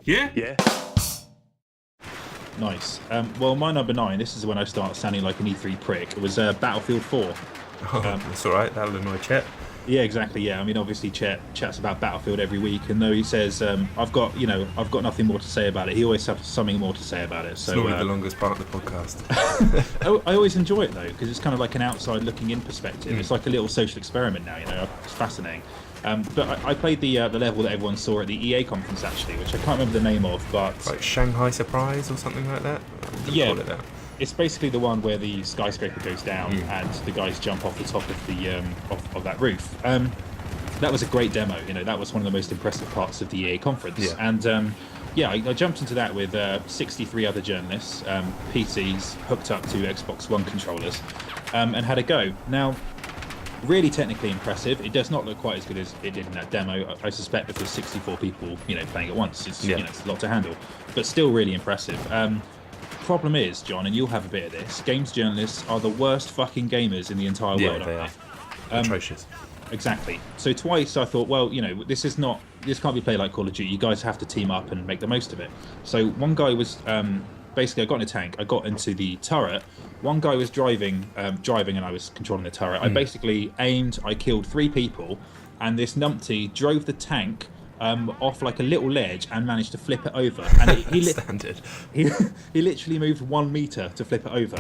Yeah? Yeah. Nice. Well, my number 9, this is when I start sounding like an E3 prick. It was Battlefield 4. Oh, that's all right. That'll annoy Chet. Yeah, exactly. Yeah, I mean, obviously, Chet chats about Battlefield every week, and though he says, "I've got nothing more to say about it," he always has something more to say about it. It's So normally the longest part of the podcast. I always enjoy it though, because it's kind of like an outside looking in perspective. It's like a little social experiment now. It's fascinating. But I played the level that everyone saw at the EA conference actually, which I can't remember the name of, but Like Shanghai Surprise or something like that? Yeah. Call it that. it's basically the one where the skyscraper goes down and the guys jump off the top of the of that roof. That was a great demo. That was one of the most impressive parts of the EA conference. Yeah. And I jumped into that with 63 other journalists, PCs hooked up to Xbox One controllers, and had a go. Now, really technically impressive. It does not look quite as good as it did in that demo. I suspect because 64 people, playing at once, it's it's a lot to handle, but still really impressive. Problem is, John, and you'll have a bit of this. Games journalists are the worst fucking gamers in the entire world. They aren't are. Atrocious. Exactly. So twice I thought, well, this can't be played like Call of Duty. You guys have to team up and make the most of it. So one guy was basically, I got in a tank. I got into the turret. One guy was driving, and I was controlling the turret. I basically aimed. I killed 3 people, and this numpty drove the tank off like a little ledge and managed to flip it over. And Standard. he literally moved 1 meter to flip it over.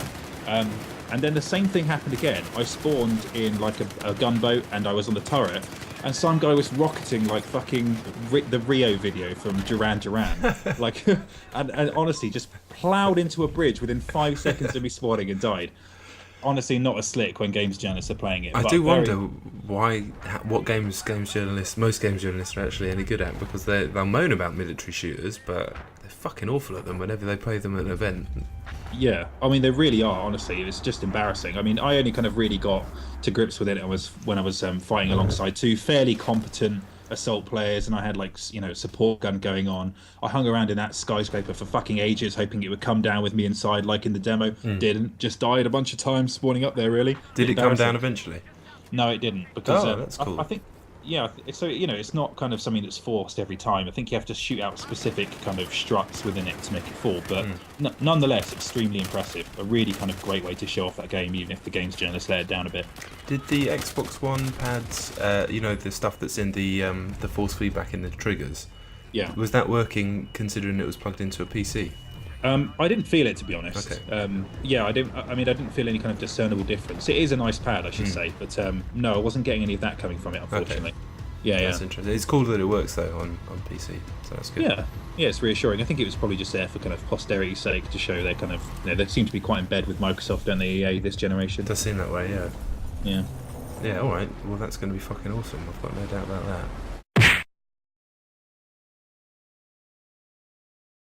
And then the same thing happened again. I spawned in like a gunboat and I was on the turret, and some guy was rocketing like fucking the Rio video from Duran Duran. Like, and honestly, just ploughed into a bridge within 5 seconds of me spawning and died. Honestly, not as slick when games journalists are playing it. I do wonder what most games journalists are actually any good at, because they'll moan about military shooters, but they're fucking awful at them whenever they play them at an event. Yeah, I mean they really are. Honestly, it's just embarrassing. I mean, I only kind of really got to grips with it when I was fighting alongside 2 fairly competent assault players, and I had support gun going on. I hung around in that skyscraper for fucking ages, hoping it would come down with me inside, like in the demo. Didn't. Just died a bunch of times spawning up there. Really. Did it come down eventually? No, it didn't. Because that's cool. I think. Yeah, so it's not kind of something that's forced every time. I think you have to shoot out specific kind of struts within it to make it fall. But nonetheless, extremely impressive. A really kind of great way to show off that game, even if the games journalists let it down a bit. Did the Xbox One pads, the stuff that's in the force feedback in the triggers? Yeah. Was that working considering it was plugged into a PC? I didn't feel it, to be honest. Okay. I didn't feel any kind of discernible difference. It is a nice pad, I should say, but no, I wasn't getting any of that coming from it, unfortunately. Okay. That's interesting. It's cool that it works though on PC, so that's good. Yeah, it's reassuring. I think it was probably just there for kind of posterity's sake, to show they're kind of they seem to be quite in bed with Microsoft and the EA this generation. It does seem that way, yeah. Yeah. Yeah, all right. Well, that's going to be fucking awesome. I've got no doubt about that.